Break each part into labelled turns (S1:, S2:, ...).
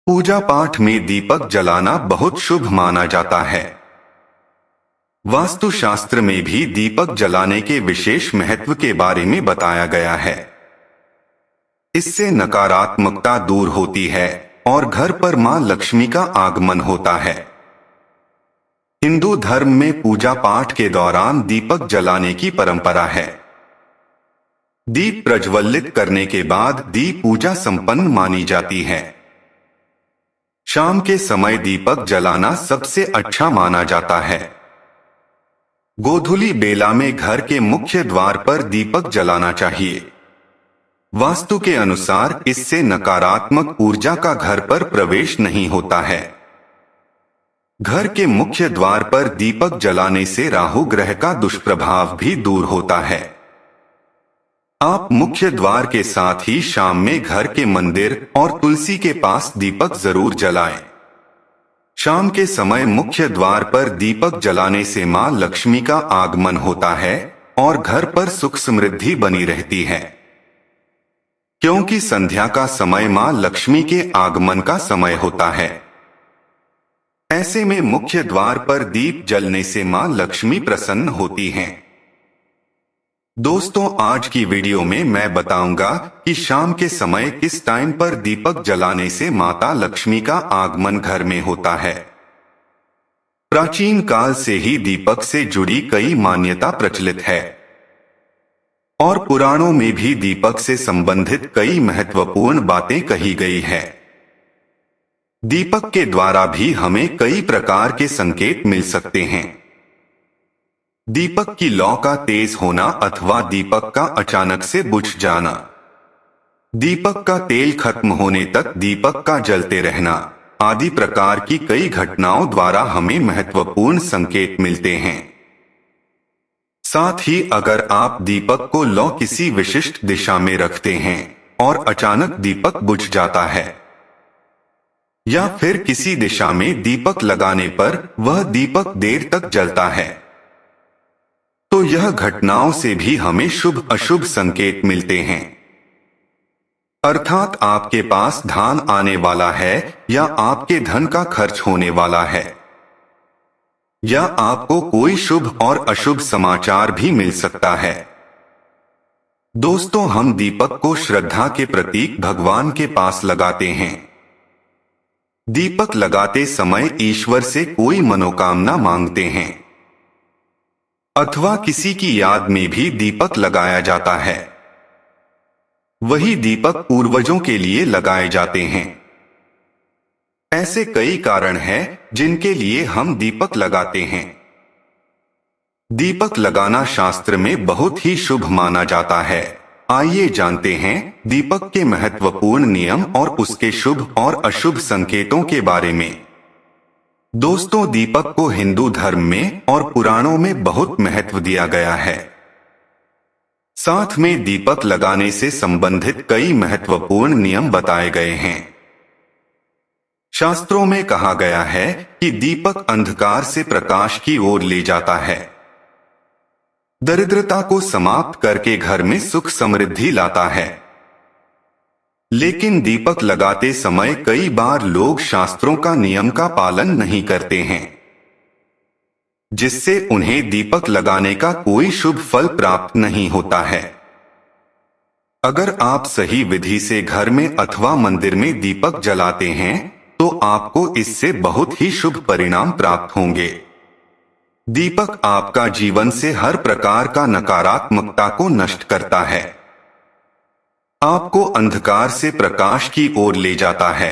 S1: पूजा पाठ में दीपक जलाना बहुत शुभ माना जाता है। वास्तुशास्त्र में भी दीपक जलाने के विशेष महत्व के बारे में बताया गया है। इससे नकारात्मकता दूर होती है और घर पर मां लक्ष्मी का आगमन होता है। हिंदू धर्म में पूजा पाठ के दौरान दीपक जलाने की परंपरा है। दीप प्रज्वलित करने के बाद दीप पूजा संपन्न मानी जाती है। शाम के समय दीपक जलाना सबसे अच्छा माना जाता है। गोधूली बेला में घर के मुख्य द्वार पर दीपक जलाना चाहिए। वास्तु के अनुसार इससे नकारात्मक ऊर्जा का घर पर प्रवेश नहीं होता है। घर के मुख्य द्वार पर दीपक जलाने से राहु ग्रह का दुष्प्रभाव भी दूर होता है। आप मुख्य द्वार के साथ ही शाम में घर के मंदिर और तुलसी के पास दीपक जरूर जलाएं। शाम के समय मुख्य द्वार पर दीपक जलाने से मां लक्ष्मी का आगमन होता है और घर पर सुख समृद्धि बनी रहती है। क्योंकि संध्या का समय मां लक्ष्मी के आगमन का समय होता है। ऐसे में मुख्य द्वार पर दीप जलने से मां लक्ष्मी प्रसन्न होती हैं। दोस्तों, आज की वीडियो में मैं बताऊंगा कि शाम के समय किस टाइम पर दीपक जलाने से माता लक्ष्मी का आगमन घर में होता है। प्राचीन काल से ही दीपक से जुड़ी कई मान्यता प्रचलित है और पुराणों में भी दीपक से संबंधित कई महत्वपूर्ण बातें कही गई है। दीपक के द्वारा भी हमें कई प्रकार के संकेत मिल सकते हैं। दीपक की लौ का तेज होना अथवा दीपक का अचानक से बुझ जाना, दीपक का तेल खत्म होने तक दीपक का जलते रहना आदि प्रकार की कई घटनाओं द्वारा हमें महत्वपूर्ण संकेत मिलते हैं। साथ ही अगर आप दीपक को लौ किसी विशिष्ट दिशा में रखते हैं और अचानक दीपक बुझ जाता है या फिर किसी दिशा में दीपक लगाने पर वह दीपक देर तक जलता है, तो यह घटनाओं से भी हमें शुभ अशुभ संकेत मिलते हैं। अर्थात आपके पास धन आने वाला है या आपके धन का खर्च होने वाला है या आपको कोई शुभ और अशुभ समाचार भी मिल सकता है। दोस्तों, हम दीपक को श्रद्धा के प्रतीक भगवान के पास लगाते हैं। दीपक लगाते समय ईश्वर से कोई मनोकामना मांगते हैं अथवा किसी की याद में भी दीपक लगाया जाता है। वही दीपक पूर्वजों के लिए लगाए जाते हैं। ऐसे कई कारण हैं जिनके लिए हम दीपक लगाते हैं। दीपक लगाना शास्त्र में बहुत ही शुभ माना जाता है। आइए जानते हैं दीपक के महत्वपूर्ण नियम और उसके शुभ और अशुभ संकेतों के बारे में। दोस्तों, दीपक को हिंदू धर्म में और पुराणों में बहुत महत्व दिया गया है। साथ में दीपक लगाने से संबंधित कई महत्वपूर्ण नियम बताए गए हैं। शास्त्रों में कहा गया है कि दीपक अंधकार से प्रकाश की ओर ले जाता है, दरिद्रता को समाप्त करके घर में सुख समृद्धि लाता है। लेकिन दीपक लगाते समय कई बार लोग शास्त्रों का नियम का पालन नहीं करते हैं, जिससे उन्हें दीपक लगाने का कोई शुभ फल प्राप्त नहीं होता है। अगर आप सही विधि से घर में अथवा मंदिर में दीपक जलाते हैं तो आपको इससे बहुत ही शुभ परिणाम प्राप्त होंगे। दीपक आपका जीवन से हर प्रकार का नकारात्मकता को नष्ट करता है, आपको अंधकार से प्रकाश की ओर ले जाता है।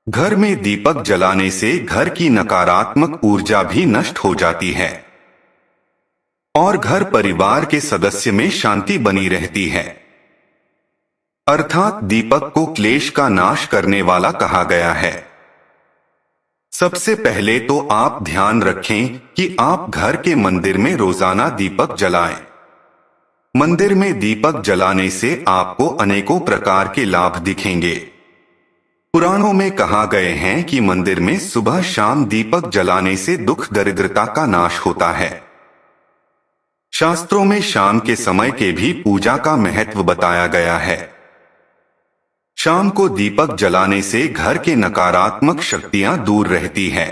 S1: घर में दीपक जलाने से घर की नकारात्मक ऊर्जा भी नष्ट हो जाती है और घर परिवार के सदस्य में शांति बनी रहती है। अर्थात दीपक को क्लेश का नाश करने वाला कहा गया है। सबसे पहले तो आप ध्यान रखें कि आप घर के मंदिर में रोजाना दीपक जलाएं। मंदिर में दीपक जलाने से आपको अनेकों प्रकार के लाभ दिखेंगे। पुराणों में कहा गए हैं कि मंदिर में सुबह शाम दीपक जलाने से दुख दरिद्रता का नाश होता है। शास्त्रों में शाम के समय के भी पूजा का महत्व बताया गया है। शाम को दीपक जलाने से घर के नकारात्मक शक्तियां दूर रहती है।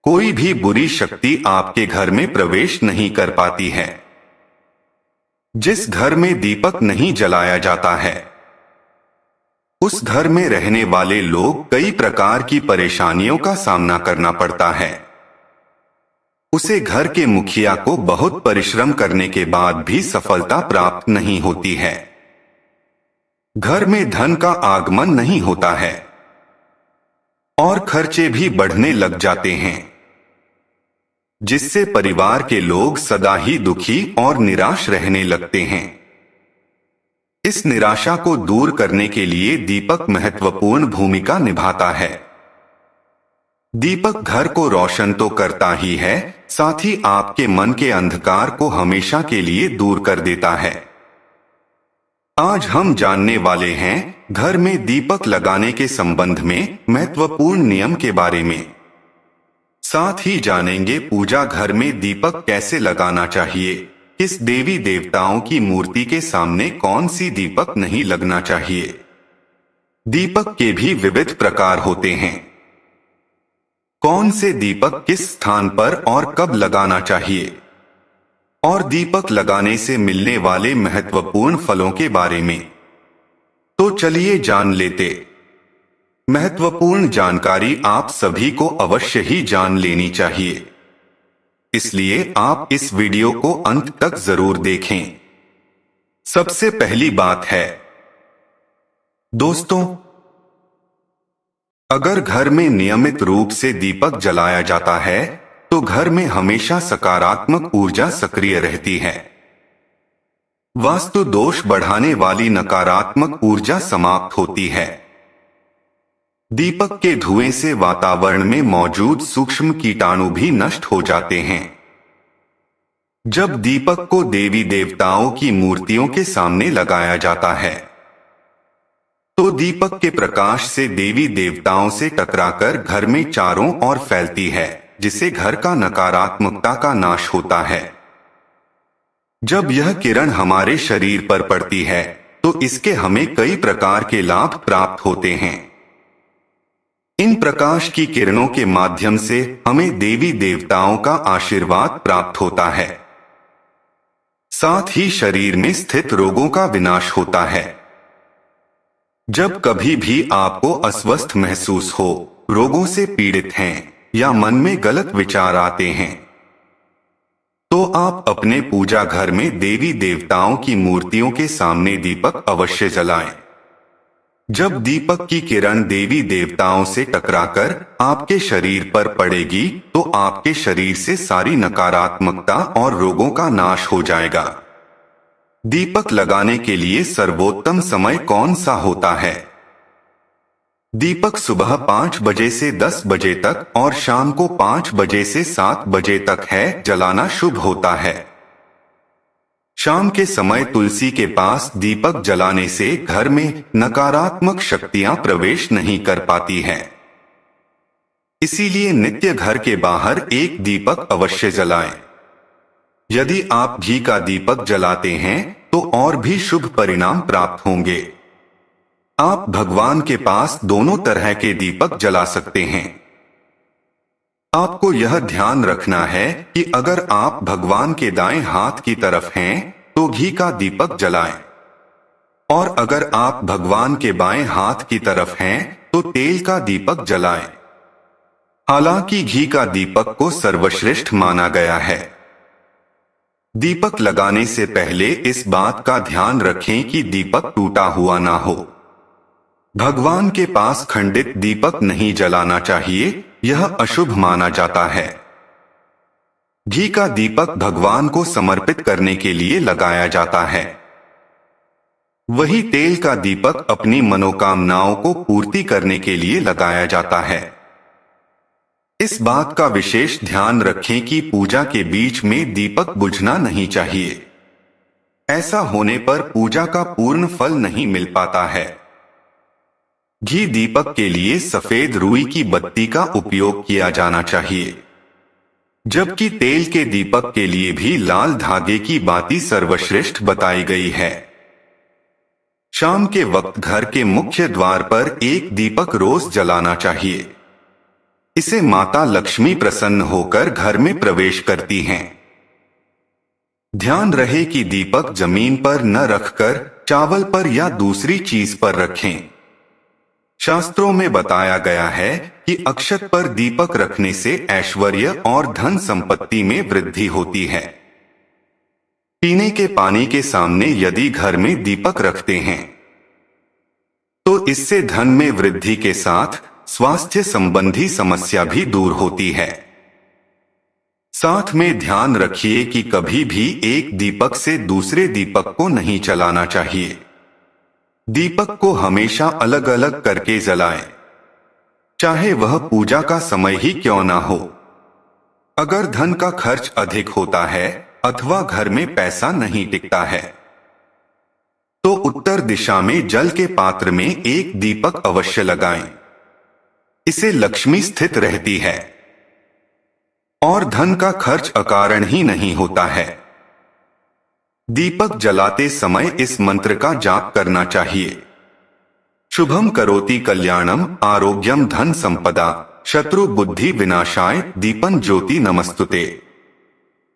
S1: कोई भी बुरी शक्ति आपके घर में प्रवेश नहीं कर पाती है। जिस घर में दीपक नहीं जलाया जाता है, उस घर में रहने वाले लोग कई प्रकार की परेशानियों का सामना करना पड़ता है। उसे घर के मुखिया को बहुत परिश्रम करने के बाद भी सफलता प्राप्त नहीं होती है। घर में धन का आगमन नहीं होता है और खर्चे भी बढ़ने लग जाते हैं, जिससे परिवार के लोग सदा ही दुखी और निराश रहने लगते हैं। इस निराशा को दूर करने के लिए दीपक महत्वपूर्ण भूमिका निभाता है। दीपक घर को रोशन तो करता ही है, साथ ही आपके मन के अंधकार को हमेशा के लिए दूर कर देता है। आज हम जानने वाले हैं घर में दीपक लगाने के संबंध में महत्वपूर्ण नियम के बारे में। साथ ही जानेंगे पूजा घर में दीपक कैसे लगाना चाहिए, किस देवी देवताओं की मूर्ति के सामने कौन सी दीपक नहीं लगना चाहिए। दीपक के भी विविध प्रकार होते हैं। कौन से दीपक किस स्थान पर और कब लगाना चाहिए, और दीपक लगाने से मिलने वाले महत्वपूर्ण फलों के बारे में। तो चलिए जान लेते। महत्वपूर्ण जानकारी आप सभी को अवश्य ही जान लेनी चाहिए, इसलिए आप इस वीडियो को अंत तक जरूर देखें। सबसे पहली बात है, दोस्तों, अगर घर में नियमित रूप से दीपक जलाया जाता है तो घर में हमेशा सकारात्मक ऊर्जा सक्रिय रहती है। वास्तु दोष बढ़ाने वाली नकारात्मक ऊर्जा समाप्त होती है। दीपक के धुएं से वातावरण में मौजूद सूक्ष्म कीटाणु भी नष्ट हो जाते हैं। जब दीपक को देवी देवताओं की मूर्तियों के सामने लगाया जाता है तो दीपक के प्रकाश से देवी देवताओं से टकराकर घर में चारों ओर फैलती है, जिससे घर का नकारात्मकता का नाश होता है। जब यह किरण हमारे शरीर पर पड़ती है तो इसके हमें कई प्रकार के लाभ प्राप्त होते हैं। इन प्रकाश की किरणों के माध्यम से हमें देवी देवताओं का आशीर्वाद प्राप्त होता है। साथ ही शरीर में स्थित रोगों का विनाश होता है। जब कभी भी आपको अस्वस्थ महसूस हो, रोगों से पीड़ित हैं या मन में गलत विचार आते हैं, तो आप अपने पूजा घर में देवी देवताओं की मूर्तियों के सामने दीपक अवश्य जलाएं। जब दीपक की किरण देवी देवताओं से टकराकर आपके शरीर पर पड़ेगी तो आपके शरीर से सारी नकारात्मकता और रोगों का नाश हो जाएगा। दीपक लगाने के लिए सर्वोत्तम समय कौन सा होता है? दीपक सुबह 5 बजे से 10 बजे तक और शाम को 5 बजे से 7 बजे तक है जलाना शुभ होता है। शाम के समय तुलसी के पास दीपक जलाने से घर में नकारात्मक शक्तियां प्रवेश नहीं कर पाती हैं। इसीलिए नित्य घर के बाहर एक दीपक अवश्य जलाएं। यदि आप घी का दीपक जलाते हैं तो और भी शुभ परिणाम प्राप्त होंगे। आप भगवान के पास दोनों तरह के दीपक जला सकते हैं। आपको यह ध्यान रखना है कि अगर आप भगवान के दाएं हाथ की तरफ हैं तो घी का दीपक जलाएं, और अगर आप भगवान के बाएं हाथ की तरफ हैं तो तेल का दीपक जलाएं। हालांकि घी का दीपक को सर्वश्रेष्ठ माना गया है। दीपक लगाने से पहले इस बात का ध्यान रखें कि दीपक टूटा हुआ ना हो। भगवान के पास खंडित दीपक नहीं जलाना चाहिए, यह अशुभ माना जाता है। घी का दीपक भगवान को समर्पित करने के लिए लगाया जाता है। वही तेल का दीपक अपनी मनोकामनाओं को पूर्ति करने के लिए लगाया जाता है। इस बात का विशेष ध्यान रखें कि पूजा के बीच में दीपक बुझना नहीं चाहिए। ऐसा होने पर पूजा का पूर्ण फल नहीं मिल पाता है। घी दीपक के लिए सफेद रुई की बत्ती का उपयोग किया जाना चाहिए, जबकि तेल के दीपक के लिए भी लाल धागे की बाती सर्वश्रेष्ठ बताई गई है। शाम के वक्त घर के मुख्य द्वार पर एक दीपक रोज जलाना चाहिए। इसे माता लक्ष्मी प्रसन्न होकर घर में प्रवेश करती हैं। ध्यान रहे कि दीपक जमीन पर न रखकर चावल पर या दूसरी चीज पर रखें। शास्त्रों में बताया गया है कि अक्षत पर दीपक रखने से ऐश्वर्य और धन संपत्ति में वृद्धि होती है। पीने के पानी के सामने यदि घर में दीपक रखते हैं तो इससे धन में वृद्धि के साथ स्वास्थ्य संबंधी समस्या भी दूर होती है। साथ में ध्यान रखिए कि कभी भी एक दीपक से दूसरे दीपक को नहीं जलाना चाहिए। दीपक को हमेशा अलग अलग करके जलाएं, चाहे वह पूजा का समय ही क्यों ना हो। अगर धन का खर्च अधिक होता है अथवा घर में पैसा नहीं टिकता है तो उत्तर दिशा में जल के पात्र में एक दीपक अवश्य लगाएं। इसे लक्ष्मी स्थित रहती है और धन का खर्च अकारण ही नहीं होता है। दीपक जलाते समय इस मंत्र का जाप करना चाहिए। शुभम करोति कल्याणम आरोग्यम धन संपदा शत्रु बुद्धि विनाशाय दीपन ज्योति नमस्तुते।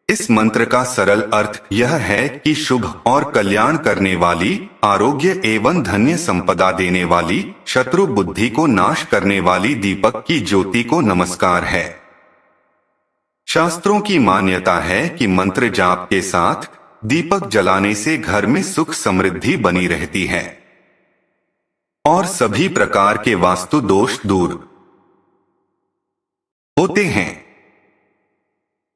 S1: इस मंत्र का सरल अर्थ यह है कि शुभ और कल्याण करने वाली, आरोग्य एवं धन्य संपदा देने वाली, शत्रु बुद्धि को नाश करने वाली दीपक की ज्योति को नमस्कार है। शास्त्रों की मान्यता है कि मंत्र जाप के साथ दीपक जलाने से घर में सुख समृद्धि बनी रहती है और सभी प्रकार के वास्तु दोष दूर होते हैं।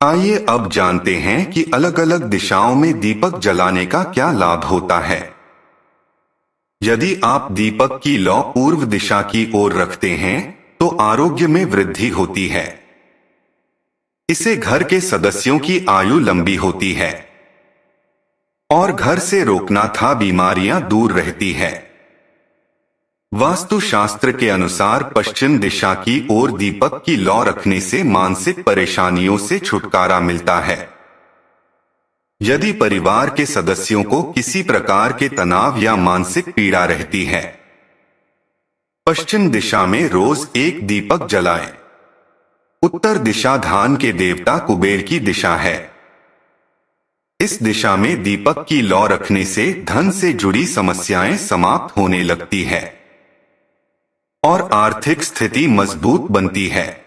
S1: आइए अब जानते हैं कि अलग अलग दिशाओं में दीपक जलाने का क्या लाभ होता है। यदि आप दीपक की लौ पूर्व दिशा की ओर रखते हैं तो आरोग्य में वृद्धि होती है। इससे घर के सदस्यों की आयु लंबी होती है और घर से रोकना था बीमारियां दूर रहती है। वास्तुशास्त्र के अनुसार पश्चिम दिशा की ओर दीपक की लौ रखने से मानसिक परेशानियों से छुटकारा मिलता है। यदि परिवार के सदस्यों को किसी प्रकार के तनाव या मानसिक पीड़ा रहती है, पश्चिम दिशा में रोज एक दीपक जलाएं। उत्तर दिशा धान के देवता कुबेर की दिशा है। इस दिशा में दीपक की लौ रखने से धन से जुड़ी समस्याएं समाप्त होने लगती है और आर्थिक स्थिति मजबूत बनती है।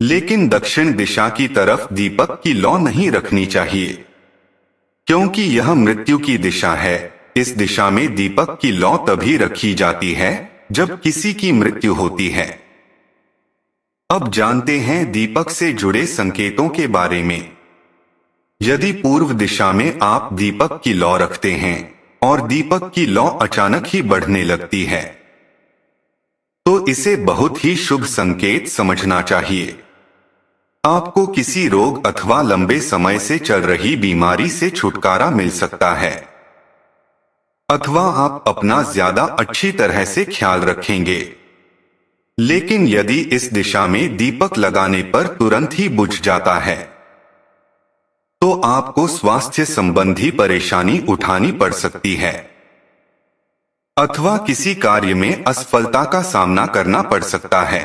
S1: लेकिन दक्षिण दिशा की तरफ दीपक की लौ नहीं रखनी चाहिए, क्योंकि यह मृत्यु की दिशा है। इस दिशा में दीपक की लौ तभी रखी जाती है जब किसी की मृत्यु होती है। अब जानते हैं दीपक से जुड़े संकेतों के बारे में। यदि पूर्व दिशा में आप दीपक की लौ रखते हैं और दीपक की लौ अचानक ही बढ़ने लगती है तो इसे बहुत ही शुभ संकेत समझना चाहिए। आपको किसी रोग अथवा लंबे समय से चल रही बीमारी से छुटकारा मिल सकता है अथवा आप अपना ज्यादा अच्छी तरह से ख्याल रखेंगे। लेकिन यदि इस दिशा में दीपक लगाने पर तुरंत ही बुझ जाता है तो आपको स्वास्थ्य संबंधी परेशानी उठानी पड़ सकती है अथवा किसी कार्य में असफलता का सामना करना पड़ सकता है।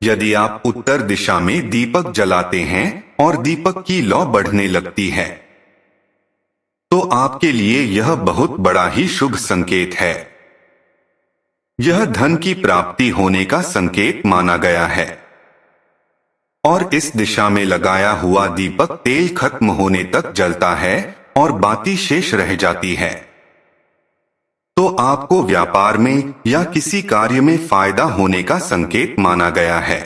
S1: यदि आप उत्तर दिशा में दीपक जलाते हैं और दीपक की लौ बढ़ने लगती है तो आपके लिए यह बहुत बड़ा ही शुभ संकेत है। यह धन की प्राप्ति होने का संकेत माना गया है और इस दिशा में लगाया हुआ दीपक तेल खत्म होने तक जलता है और बाती शेष रह जाती है तो आपको व्यापार में या किसी कार्य में फायदा होने का संकेत माना गया है।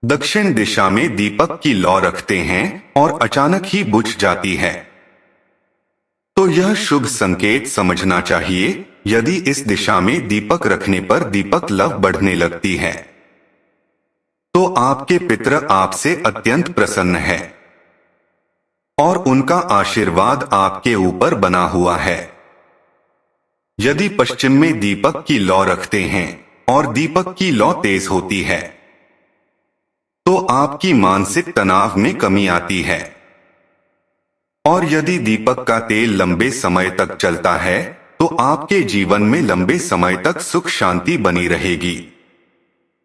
S1: दक्षिण दिशा में दीपक की लौ रखते हैं और अचानक ही बुझ जाती है तो यह शुभ संकेत समझना चाहिए। यदि इस दिशा में दीपक रखने पर दीपक लौ बढ़ने लगती है तो आपके पितर आपसे अत्यंत प्रसन्न है और उनका आशीर्वाद आपके ऊपर बना हुआ है। यदि पश्चिम में दीपक की लौ रखते हैं और दीपक की लौ तेज होती है तो आपकी मानसिक तनाव में कमी आती है। और यदि दीपक का तेल लंबे समय तक चलता है तो आपके जीवन में लंबे समय तक सुख शांति बनी रहेगी।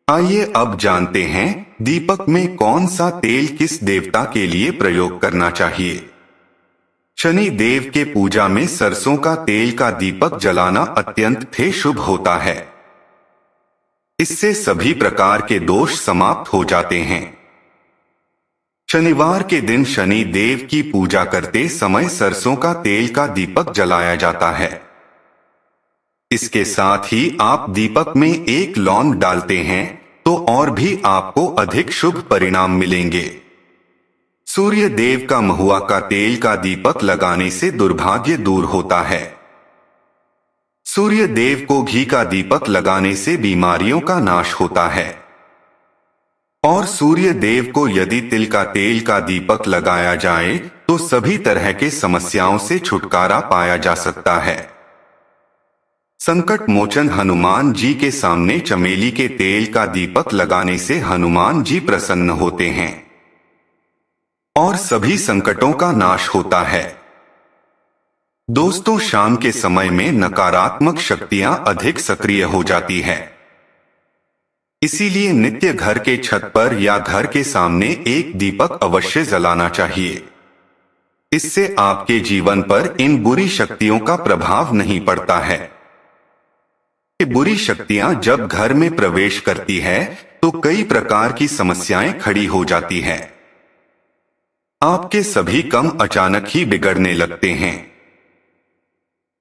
S1: आइए अब जानते हैं दीपक में कौन सा तेल किस देवता के लिए प्रयोग करना चाहिए। शनि देव के पूजा में सरसों का तेल का दीपक जलाना अत्यंत शुभ होता है। इससे सभी प्रकार के दोष समाप्त हो जाते हैं। शनिवार के दिन शनि देव की पूजा करते समय सरसों का तेल का दीपक जलाया जाता है। इसके साथ ही आप दीपक में एक लौंग डालते हैं तो और भी आपको अधिक शुभ परिणाम मिलेंगे। सूर्य देव का महुआ का तेल का दीपक लगाने से दुर्भाग्य दूर होता है। सूर्य देव को घी का दीपक लगाने से बीमारियों का नाश होता है। और सूर्य देव को यदि तिल का तेल का दीपक लगाया जाए तो सभी तरह के समस्याओं से छुटकारा पाया जा सकता है। संकट मोचन हनुमान जी के सामने चमेली के तेल का दीपक लगाने से हनुमान जी प्रसन्न होते हैं और सभी संकटों का नाश होता है। दोस्तों, शाम के समय में नकारात्मक शक्तियां अधिक सक्रिय हो जाती है। इसीलिए नित्य घर के छत पर या घर के सामने एक दीपक अवश्य जलाना चाहिए। इससे आपके जीवन पर इन बुरी शक्तियों का प्रभाव नहीं पड़ता है। बुरी शक्तियां जब घर में प्रवेश करती है तो कई प्रकार की समस्याएं खड़ी हो जाती हैं। आपके सभी काम अचानक ही बिगड़ने लगते हैं।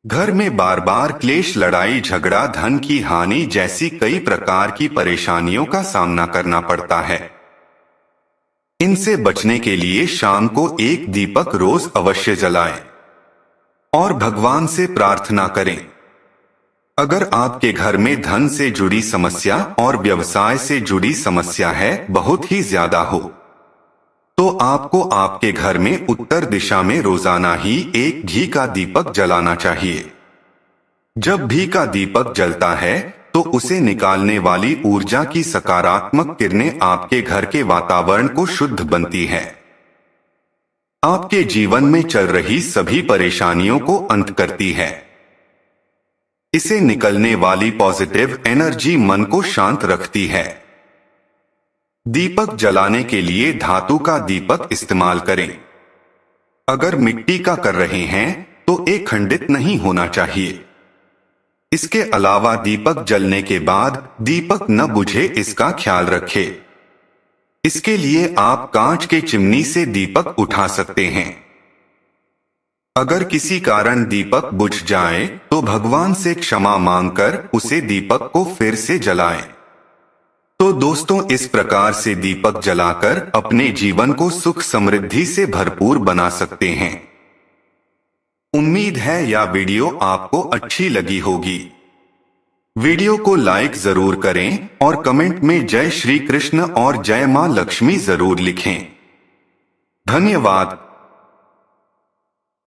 S1: घर में बार बार क्लेश, लड़ाई झगड़ा, धन की हानि जैसी कई प्रकार की परेशानियों का सामना करना पड़ता है। इनसे बचने के लिए शाम को एक दीपक रोज अवश्य जलाएं और भगवान से प्रार्थना करें। अगर आपके घर में धन से जुड़ी समस्या और व्यवसाय से जुड़ी समस्या है बहुत ही ज्यादा हो तो आपको आपके घर में उत्तर दिशा में रोजाना ही एक घी का दीपक जलाना चाहिए। जब घी का दीपक जलता है तो उसे निकालने वाली ऊर्जा की सकारात्मक किरणें आपके घर के वातावरण को शुद्ध बनती है। आपके जीवन में चल रही सभी परेशानियों को अंत करती है। इसे निकलने वाली पॉजिटिव एनर्जी मन को शांत रखती है। दीपक जलाने के लिए धातु का दीपक इस्तेमाल करें। अगर मिट्टी का कर रहे हैं तो ये खंडित नहीं होना चाहिए। इसके अलावा दीपक जलने के बाद दीपक न बुझे इसका ख्याल रखें। इसके लिए आप कांच के चिमनी से दीपक उठा सकते हैं। अगर किसी कारण दीपक बुझ जाए तो भगवान से क्षमा मांगकर उसे दीपक को फिर से जलाएं। तो दोस्तों, इस प्रकार से दीपक जलाकर अपने जीवन को सुख समृद्धि से भरपूर बना सकते हैं। उम्मीद है यह वीडियो आपको अच्छी लगी होगी। वीडियो को लाइक जरूर करें और कमेंट में जय श्री कृष्ण और जय मां लक्ष्मी जरूर लिखें। धन्यवाद।